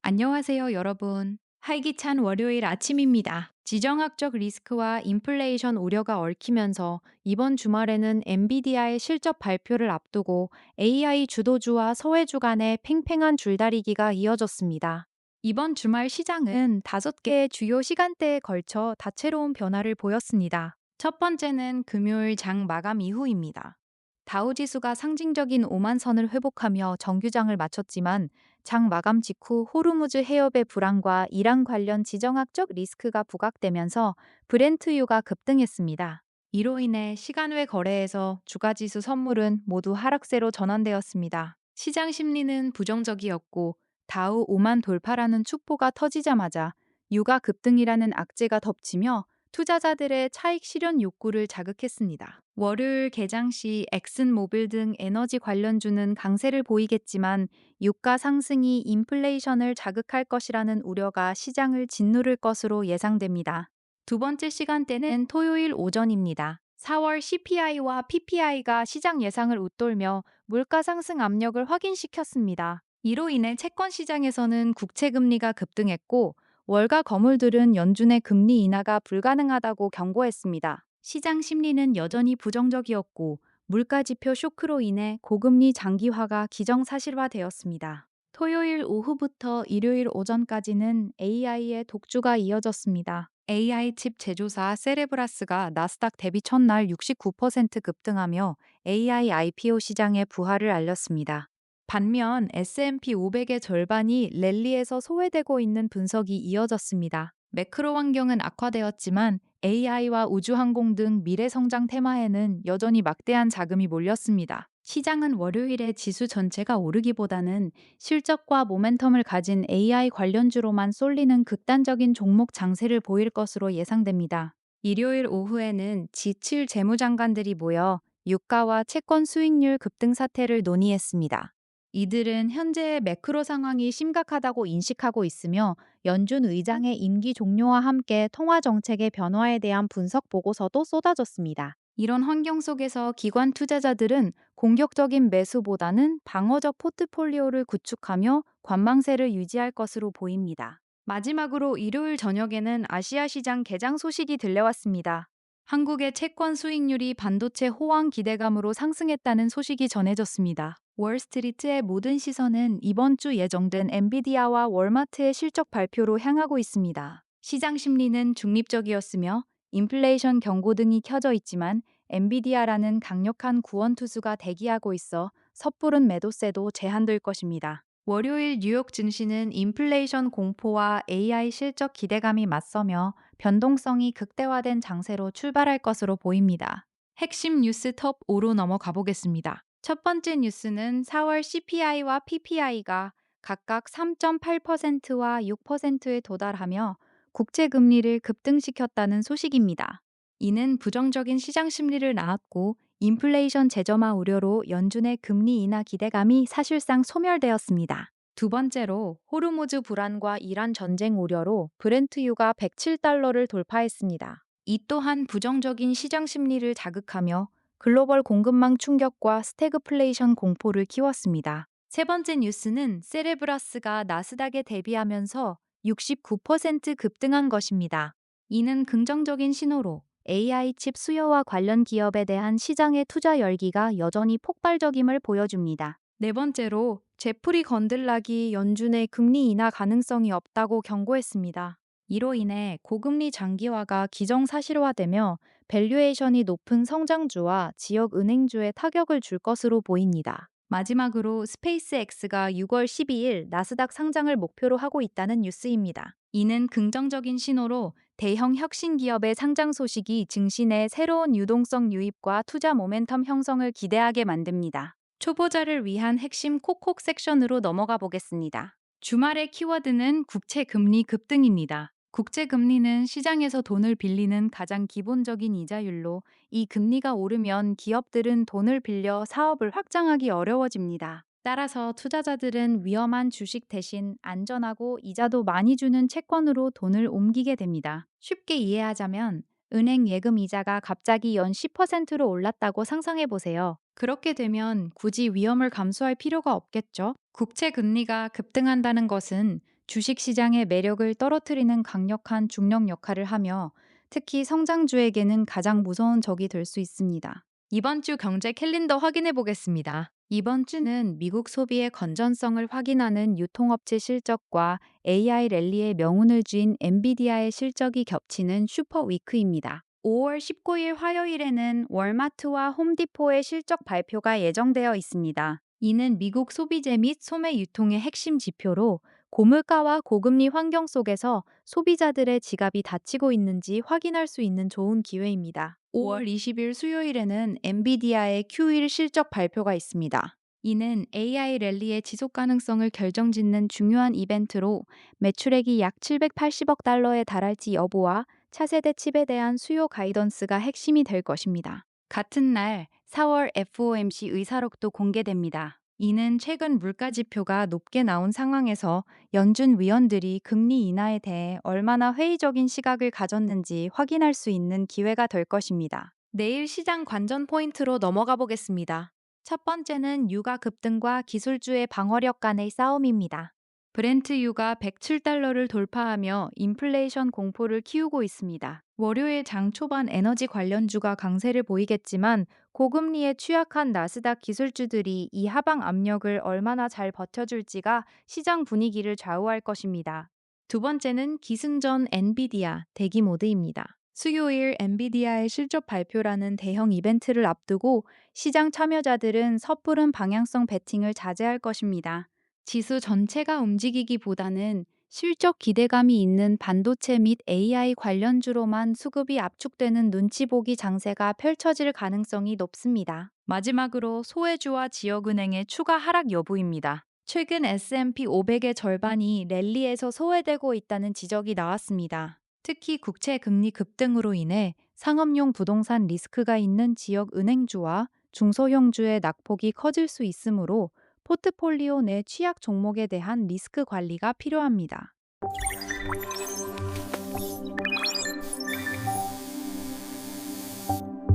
안녕하세요, 여러분. 활기찬 월요일 아침입니다. 지정학적 리스크와 인플레이션 우려가 얽히면서 이번 주말에는 엔비디아의 실적 발표를 앞두고 AI 주도주와 소외주 간의 팽팽한 줄다리기가 이어졌습니다. 이번 주말 시장은 5개의 주요 시간대에 걸쳐 다채로운 변화를 보였습니다. 첫 번째는 금요일 장 마감 이후입니다. 다우지수가 상징적인 5만 선을 회복하며 정규장을 마쳤지만 장 마감 직후 호르무즈 해협의 불안과 이란 관련 지정학적 리스크가 부각되면서 브렌트유가 급등했습니다. 이로 인해 시간 외 거래에서 주가지수 선물은 모두 하락세로 전환되었습니다. 시장 심리는 부정적이었고 다우 5만 돌파라는 축포가 터지자마자 유가 급등이라는 악재가 덮치며 투자자들의 차익 실현 욕구를 자극했습니다. 월요일 개장 시 엑슨모빌 등 에너지 관련주는 강세를 보이겠지만 유가 상승이 인플레이션을 자극할 것이라는 우려가 시장을 짓누를 것으로 예상됩니다. 두 번째 시간대는 토요일 오전입니다. 4월 CPI와 PPI가 시장 예상을 웃돌며 물가 상승 압력을 확인시켰습니다. 이로 인해 채권 시장에서는 국채 금리가 급등했고 월가 거물들은 연준의 금리 인하가 불가능하다고 경고했습니다. 시장 심리는 여전히 부정적이었고 물가 지표 쇼크로 인해 고금리 장기화가 기정사실화되었습니다. 토요일 오후부터 일요일 오전까지는 AI의 독주가 이어졌습니다. AI 칩 제조사 세레브라스가 나스닥 대비 첫날 69% 급등하며 AI IPO 시장의 부활을 알렸습니다. 반면 S&P 500의 절반이 랠리에서 소외되고 있는 분석이 이어졌습니다. 매크로 환경은 악화되었지만 AI와 우주항공 등 미래 성장 테마에는 여전히 막대한 자금이 몰렸습니다. 시장은 월요일에 지수 전체가 오르기보다는 실적과 모멘텀을 가진 AI 관련주로만 쏠리는 극단적인 종목 장세를 보일 것으로 예상됩니다. 일요일 오후에는 G7 재무장관들이 모여 유가와 채권 수익률 급등 사태를 논의했습니다. 이들은 현재의 매크로 상황이 심각하다고 인식하고 있으며 연준 의장의 임기 종료와 함께 통화 정책의 변화에 대한 분석 보고서도 쏟아졌습니다. 이런 환경 속에서 기관 투자자들은 공격적인 매수보다는 방어적 포트폴리오를 구축하며 관망세를 유지할 것으로 보입니다. 마지막으로 일요일 저녁에는 아시아 시장 개장 소식이 들려왔습니다. 한국의 채권 수익률이 반도체 호황 기대감으로 상승했다는 소식이 전해졌습니다. 월스트리트의 모든 시선은 이번 주 예정된 엔비디아와 월마트의 실적 발표로 향하고 있습니다. 시장 심리는 중립적이었으며 인플레이션 경고 등이 켜져 있지만 엔비디아라는 강력한 구원 투수가 대기하고 있어 섣부른 매도세도 제한될 것입니다. 월요일 뉴욕 증시는 인플레이션 공포와 AI 실적 기대감이 맞서며 변동성이 극대화된 장세로 출발할 것으로 보입니다. 핵심 뉴스 톱 5로 넘어가 보겠습니다. 첫 번째 뉴스는 4월 CPI와 PPI가 각각 3.8%와 6%에 도달하며 국채 금리를 급등시켰다는 소식입니다. 이는 부정적인 시장 심리를 낳았고 인플레이션 재점화 우려로 연준의 금리 인하 기대감이 사실상 소멸되었습니다. 두 번째로 호르무즈 불안과 이란 전쟁 우려로 브렌트유가 107달러를 돌파했습니다. 이 또한 부정적인 시장 심리를 자극하며 글로벌 공급망 충격과 스태그플레이션 공포를 키웠습니다. 세 번째 뉴스는 세레브라스가 나스닥에 대비하면서 69% 급등한 것입니다. 이는 긍정적인 신호로 AI 칩 수요와 관련 기업에 대한 시장의 투자 열기가 여전히 폭발적임을 보여줍니다. 네 번째로 제프리 건들락이 연준의 금리 인하 가능성이 없다고 경고했습니다. 이로 인해 고금리 장기화가 기정사실화되며 밸류에이션이 높은 성장주와 지역 은행주에 타격을 줄 것으로 보입니다. 마지막으로 스페이스X가 6월 12일 나스닥 상장을 목표로 하고 있다는 뉴스입니다. 이는 긍정적인 신호로 대형 혁신 기업의 상장 소식이 증시 내 새로운 유동성 유입과 투자 모멘텀 형성을 기대하게 만듭니다. 초보자를 위한 핵심 콕콕 섹션으로 넘어가 보겠습니다. 주말의 키워드는 국채 금리 급등입니다. 국채 금리는 시장에서 돈을 빌리는 가장 기본적인 이자율로 이 금리가 오르면 기업들은 돈을 빌려 사업을 확장하기 어려워집니다. 따라서 투자자들은 위험한 주식 대신 안전하고 이자도 많이 주는 채권으로 돈을 옮기게 됩니다. 쉽게 이해하자면 은행 예금 이자가 갑자기 연 10%로 올랐다고 상상해 보세요. 그렇게 되면 굳이 위험을 감수할 필요가 없겠죠? 국채 금리가 급등한다는 것은 주식시장의 매력을 떨어뜨리는 강력한 중력 역할을 하며 특히 성장주에게는 가장 무서운 적이 될 수 있습니다. 이번 주 경제 캘린더 확인해 보겠습니다. 이번 주는 미국 소비의 건전성을 확인하는 유통업체 실적과 AI 랠리의 명운을 쥔 엔비디아의 실적이 겹치는 슈퍼 위크입니다. 5월 19일 화요일에는 월마트와 홈디포의 실적 발표가 예정되어 있습니다. 이는 미국 소비재 및 소매 유통의 핵심 지표로 고물가와 고금리 환경 속에서 소비자들의 지갑이 닫히고 있는지 확인할 수 있는 좋은 기회입니다. 5월 20일 수요일에는 엔비디아의 Q1 실적 발표가 있습니다. 이는 AI 랠리의 지속 가능성을 결정짓는 중요한 이벤트로 매출액이 약 780억 달러에 달할지 여부와 차세대 칩에 대한 수요 가이던스가 핵심이 될 것입니다. 같은 날 4월 FOMC 의사록도 공개됩니다. 이는 최근 물가 지표가 높게 나온 상황에서 연준 위원들이 금리 인하에 대해 얼마나 회의적인 시각을 가졌는지 확인할 수 있는 기회가 될 것입니다. 내일 시장 관전 포인트로 넘어가 보겠습니다. 첫 번째는 유가 급등과 기술주의 방어력 간의 싸움입니다. 브렌트유가 107달러를 돌파하며 인플레이션 공포를 키우고 있습니다. 월요일 장 초반 에너지 관련주가 강세를 보이겠지만 고금리에 취약한 나스닥 기술주들이 이 하방 압력을 얼마나 잘 버텨줄지가 시장 분위기를 좌우할 것입니다. 두 번째는 기승전 엔비디아 대기 모드입니다. 수요일 엔비디아의 실적 발표라는 대형 이벤트를 앞두고 시장 참여자들은 섣부른 방향성 베팅을 자제할 것입니다. 지수 전체가 움직이기보다는 실적 기대감이 있는 반도체 및 AI 관련주로만 수급이 압축되는 눈치 보기 장세가 펼쳐질 가능성이 높습니다. 마지막으로 소외주와 지역은행의 추가 하락 여부입니다. 최근 S&P 500의 절반이 랠리에서 소외되고 있다는 지적이 나왔습니다. 특히 국채 금리 급등으로 인해 상업용 부동산 리스크가 있는 지역 은행주와 중소형주의 낙폭이 커질 수 있으므로 포트폴리오 내 취약 종목에 대한 리스크 관리가 필요합니다.